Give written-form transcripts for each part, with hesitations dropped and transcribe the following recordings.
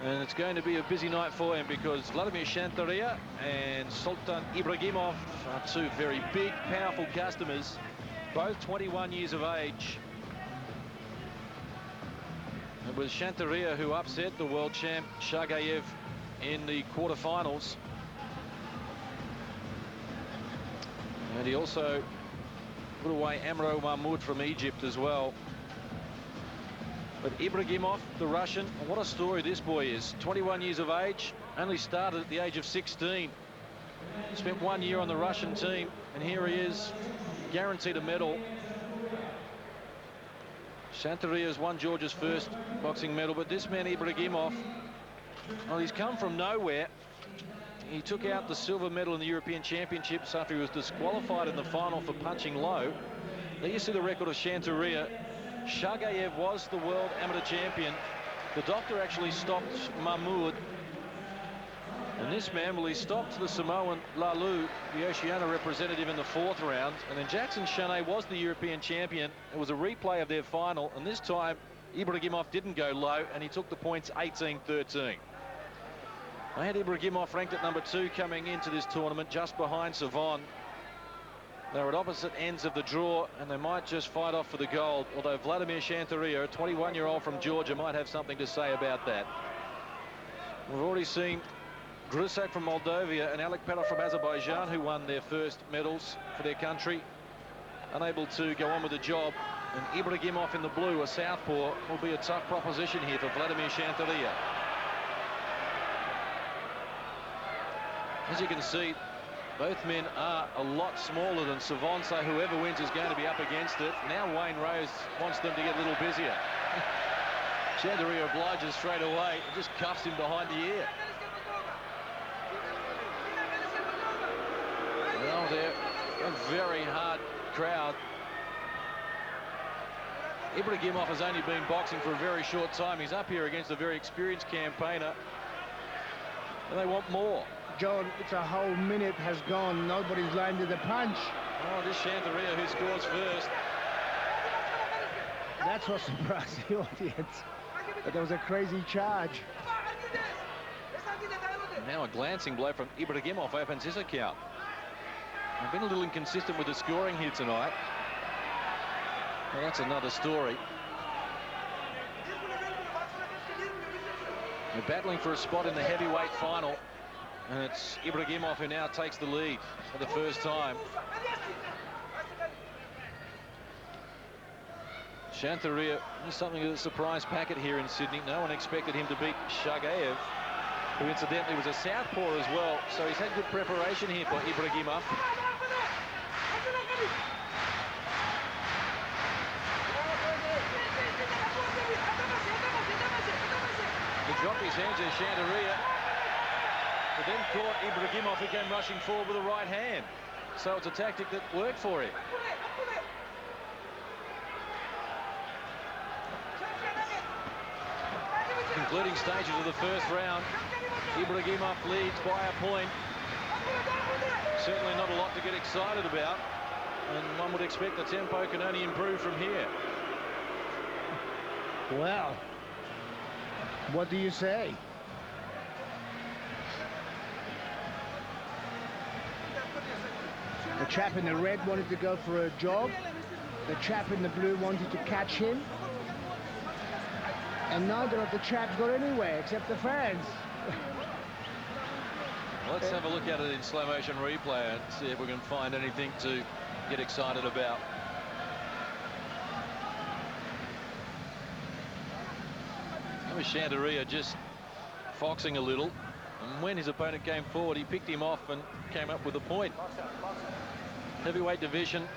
And it's going to be a busy night for him because Vladimir Tchantouria and Sultan Ibragimov are two very big, powerful customers, both 21 years of age. It was Tchantouria who upset the world champ Shagayev in the quarterfinals. And he also put away Amro Mahmoud from Egypt as well. But Ibragimov, the Russian, what a story this boy is. 21 years of age, only started at the age of 16. Spent 1 year on the Russian team, and here he is, guaranteed a medal. Tchantouria won Georgia's first boxing medal, but this man Ibragimov, well, he's come from nowhere. He took out the silver medal in the European Championships after he was disqualified in the final for punching low. There you see the record of Tchantouria. Shagayev was the world amateur champion. The doctor actually stopped Mahmoud. And this man, well, he stopped the Samoan Lalu, the Oceania representative, in the 4th round. And then Jackson Chanay was the European champion. It was a replay of their final. And this time, Ibragimov didn't go low, and he took the points 18-13. I had Ibragimov ranked at number 2 coming into this tournament, just behind Savon. They're at opposite ends of the draw, and they might just fight off for the gold, although Vladimir Tchantouria, a 21-year-old from Georgia, might have something to say about that. We've already seen Grusak from Moldova and Alek Perov from Azerbaijan, who won their first medals for their country, unable to go on with the job. And Ibragimov in the blue, a southpaw, will be a tough proposition here for Vladimir Tchantouria. As you can see, both men are a lot smaller than Savon, so whoever wins is going to be up against it. Now Wayne Rose wants them to get a little busier. Tchantouria obliges straight away and just cuffs him behind the ear. Well, they're a very hard crowd. Ibragimov has only been boxing for a very short time. He's up here against a very experienced campaigner, and they want more. John, it's a whole minute has gone. Nobody's landed a punch. Oh, this Tchantouria who scores first. That's what surprised the audience. But there was a crazy charge. Now a glancing blow from Ibragimov opens his account. I've been a little inconsistent with the scoring here tonight. Well, that's another story. They're battling for a spot in the heavyweight final. And it's Ibragimov who now takes the lead for the first time. Tchantouria is something of a surprise packet here in Sydney. No one expected him to beat Shagayev, who incidentally was a southpaw as well. So he's had good preparation here for Ibragimov. He dropped his hands to Tchantouria, but then caught Ibragimov, who came rushing forward with a right hand. So it's a tactic that worked for him. Concluding stages of the first round, Ibragimov leads by a point. Certainly not a lot to get excited about, and one would expect the tempo can only improve from here. Well, what do you say? The chap in the red wanted to go for a jog. The chap in the blue wanted to catch him. And neither of the chaps got anywhere except the fans. Let's have a look at it in slow motion replay and see if we can find anything to get excited about. That was Tchantouria just foxing a little. And when his opponent came forward, he picked him off and came up with a point. Heavyweight division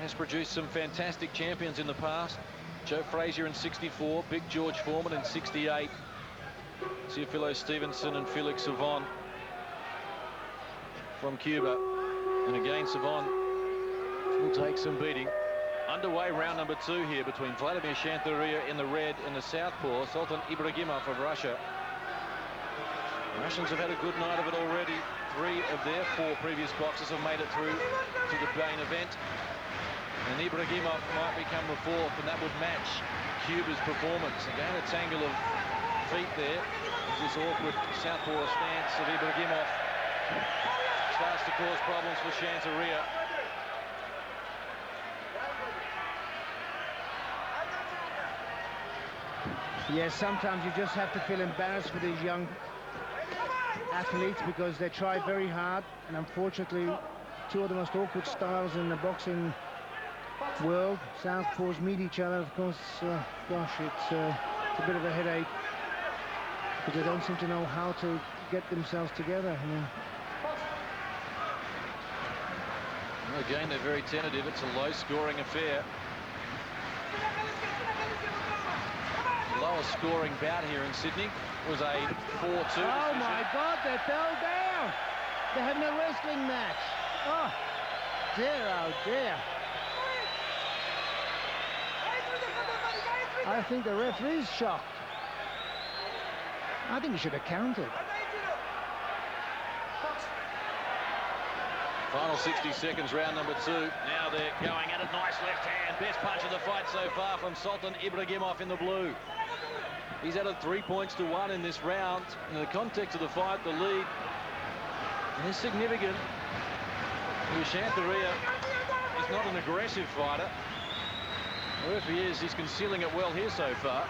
has produced some fantastic champions in the past. Joe Frazier in '64, Big George Foreman in '68, Teofilo Stevenson and Felix Savon from Cuba. And again, Savon will take some beating. Underway round number 2 here between Vladimir Tchantouria in the red and the southpaw, Sultan Ibragimov of Russia. The Russians have had a good night of it already. 3 of their 4 previous boxers have made it through to the main event. And Ibragimov might become the 4th, and that would match Cuba's performance. Again, a tangle of feet there. This awkward southpaw stance of Ibragimov starts to cause problems for Tchantouria. Yes, sometimes you just have to feel embarrassed for these young athletes because they try very hard, and unfortunately two of the most awkward styles in the boxing world, southpaws, meet each other. Of course, gosh, it's a bit of a headache because they don't seem to know how to get themselves together. I mean, well, again, they're very tentative. It's a low-scoring affair. The lowest scoring bout here in Sydney was a 4-2 oh decision. my God, they fell down. They're having a wrestling match. Oh dear, oh dear. I think the referee's shocked. I think he should have counted. Final 60 seconds, round number 2. Now they're going at it. Nice left hand. Best punch of the fight so far from Sultan Ibragimov in the blue. He's added 3 points to 1 in this round. In the context of the fight, the lead is significant. Tchantouria is not an aggressive fighter. Or if he is, he's concealing it well here so far.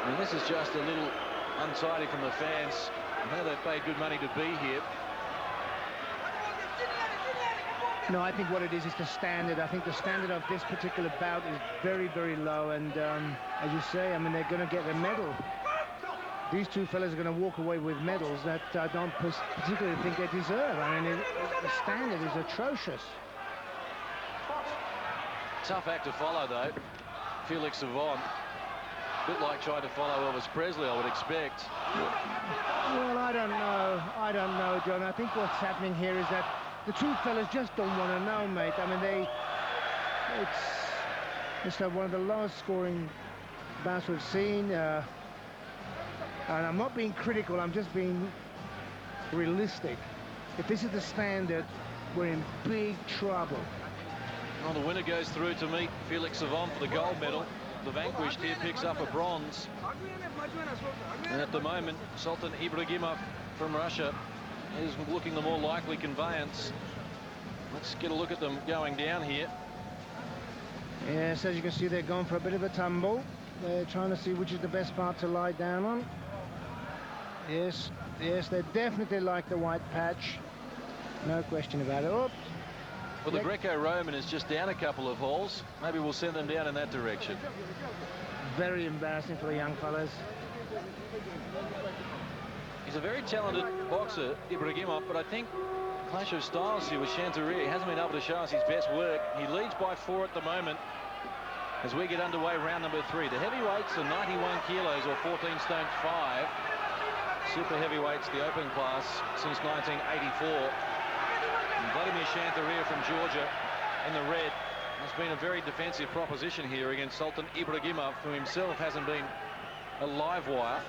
And this is just a little untidy from the fans. I know they've paid good money to be here. No, I think what it is the standard. I think the standard of this particular bout is very, very low. And as you say, I mean, they're going to get a medal. These two fellas are going to walk away with medals that I don't particularly think they deserve. I mean, the standard is atrocious. Tough act to follow, though. Felix Savon. A bit like trying to follow Elvis Presley, I would expect. Well, I don't know. I don't know, John. I think what's happening here is that the two fellas just don't want to know, mate. I mean, it's one of the lowest scoring bouts we've seen. And I'm not being critical, I'm just being realistic. If this is the standard, we're in big trouble. Well, the winner goes through to meet Felix Savon for the gold medal. The vanquished here picks up a bronze. And at the moment, Sultan Ibragimov from Russia is looking the more likely conveyance. Let's get a look at them going down here. Yes, as you can see, they're going for a bit of a tumble. They're trying to see which is the best part to lie down on. Yes, they definitely like the white patch. No question about it. Oops. Well, the Greco-Roman is just down a couple of holes. Maybe we'll send them down in that direction. Very embarrassing for the young fellas. He's a very talented boxer, Ibragimov, but I think clash of styles here with Tchantouria. He hasn't been able to show us his best work. He leads by 4 at the moment as we get underway round number 3. The heavyweights are 91 kilos or 14 stone 5. Super heavyweights, the open class since 1984. And Vladimir Tchantouria from Georgia in the red has been a very defensive proposition here against Sultan Ibragimov, who himself hasn't been a live wire.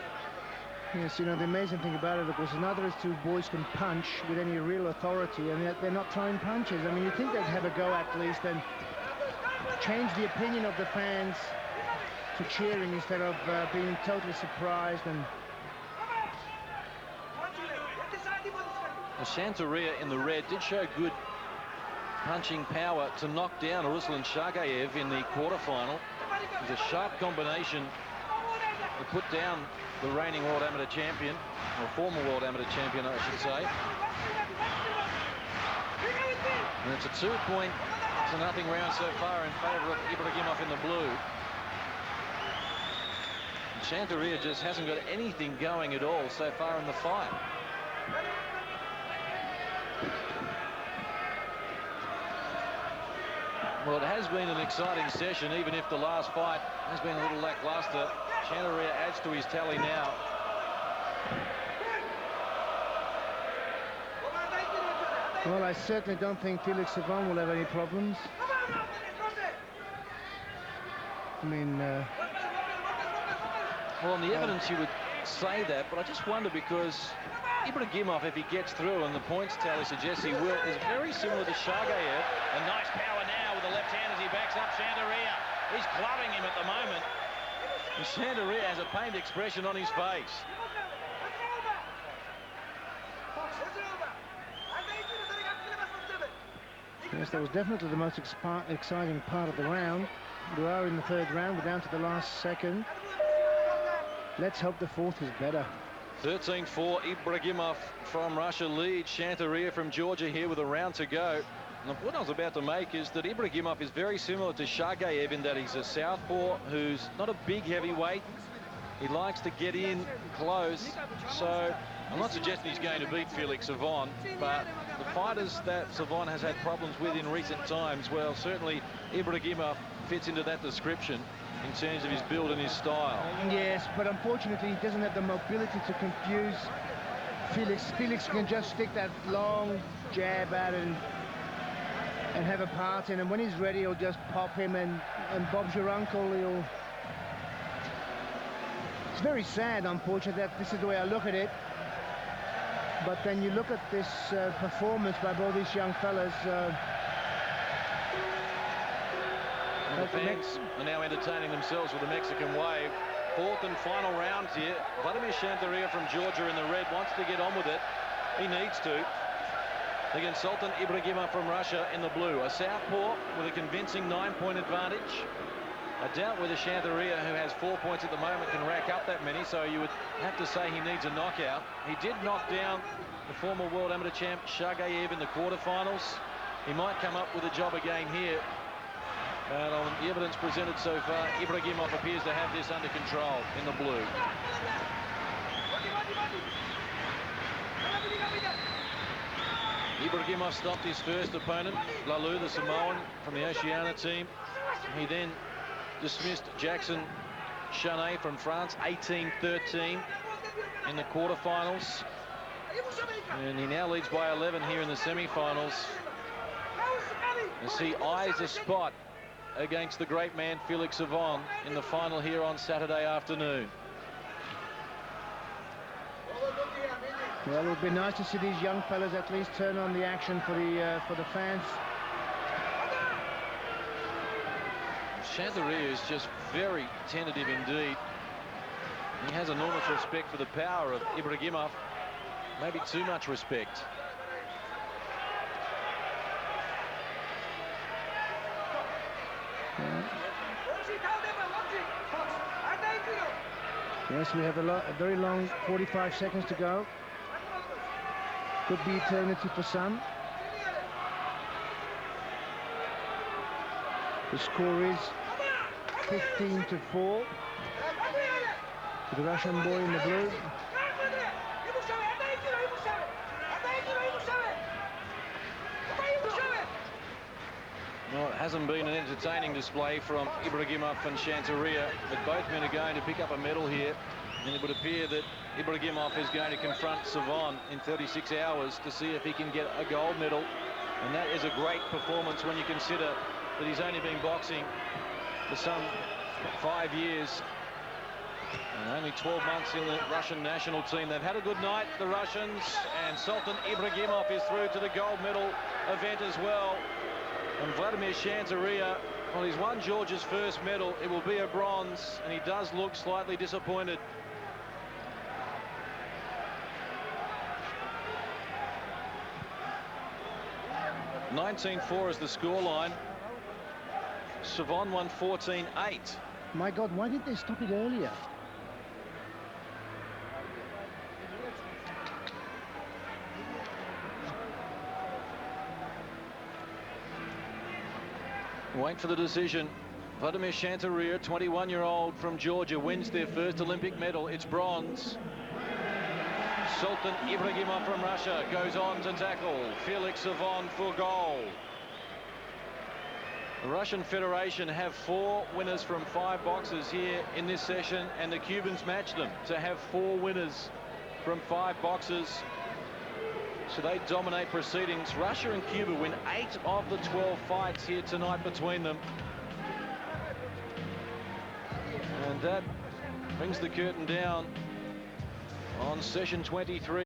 Yes, you know, the amazing thing about it, of course, neither of these two boys can punch with any real authority, and yet they're not throwing punches. I mean, you'd think they'd have a go at least and change the opinion of the fans to cheering instead of being totally surprised. And Tchantouria in the red did show good punching power to knock down Ruslan Shagayev in the quarterfinal. It was a sharp combination to put down the reigning world amateur champion, or former world amateur champion, I should say. And it's a 2-point to nothing round so far in favour of Ibragimov in the blue. Tchantouria just hasn't got anything going at all so far in the fight. Well, it has been an exciting session, even if the last fight has been a little lackluster. Tchantouria adds to his tally now. well, I certainly don't think Felix Savon will have any problems. I mean, well, on the evidence, you would say that, but I just wonder because Ibragimov, if he gets through, and the points tally suggests he will, is very similar to Shagayev. A nice power now with the left hand as he backs up Tchantouria. He's clubbing him at the moment. And Tchantouria has a pained expression on his face. Yes, that was definitely the most exciting part of the round. We are in the third round. We're down to the last second. Let's hope the fourth is better. 13-4, Ibragimov from Russia leads Tchantouria from Georgia here with a round to go. And the point I was about to make is that Ibragimov is very similar to Shagayev in that he's a southpaw who's not a big heavyweight. He likes to get in close. So I'm not suggesting he's going to beat Felix Savon, but the fighters that Savon has had problems with in recent times, well, certainly Ibragimov fits into that description in terms of his build and his style. Yes, but unfortunately he doesn't have the mobility to confuse Felix. Felix can just stick that long jab out and have a part in, and when he's ready he'll just pop him, and Bob's your uncle. It's very sad, unfortunately, that this is the way I look at it. But then you look at this performance by both these young fellas. The fans are now entertaining themselves with the Mexican wave. Fourth and final round here. Vladimir Tchantouria from Georgia in the red wants to get on with it. He needs to. Against Sultan Ibragimov from Russia in the blue. A southpaw with a convincing 9-point advantage. I doubt whether Tchantouria, who has 4 points at the moment, can rack up that many, so you would have to say he needs a knockout. He did knock down the former world amateur champ Shagayev in the quarterfinals. He might come up with a job again here. But on the evidence presented so far, Ibragimov appears to have this under control in the blue. Ibragimov stopped his first opponent, Lalu, the Samoan from the Oceania team. He then dismissed Jackson Chanet from France, 18-13 in the quarterfinals. And he now leads by 11 here in the semi-finals as he eyes a spot against the great man Felix Savon in the final here on Saturday afternoon. Well, it would be nice to see these young fellas at least turn on the action for the fans. Tchantouria is just very tentative indeed. He has enormous respect for the power of Ibragimov, maybe too much respect. Yes, we have a very long 45 seconds to go. Could be eternity for some. The score is 15-4. The Russian boy in the blue. Well, it hasn't been an entertaining display from Ibragimov and Tchantouria, but both men are going to pick up a medal here, and it would appear that Ibragimov is going to confront Savon in 36 hours to see if he can get a gold medal, and that is a great performance when you consider that he's only been boxing for some 5 years and only 12 months in the Russian national team. They've had a good night, the Russians, and Sultan Ibragimov is through to the gold medal event as well. And Vladimir Tchantouria, well, he's won Georgia's first medal. It will be a bronze, and he does look slightly disappointed. (19-4) is the scoreline. Savon won 14-8. My God, why didn't they stop it earlier? Wait for the decision. Vladimir Tchantouria, 21-year-old from Georgia, wins their first Olympic medal. It's bronze. Sultan Ibragimov from Russia goes on to tackle Felix Savon for gold. The Russian Federation have 4 winners from 5 boxers here in this session, and the Cubans match them to have 4 winners from 5 boxers. So they dominate proceedings. Russia and Cuba win 8 of the 12 fights here tonight between them. And that brings the curtain down on session 23.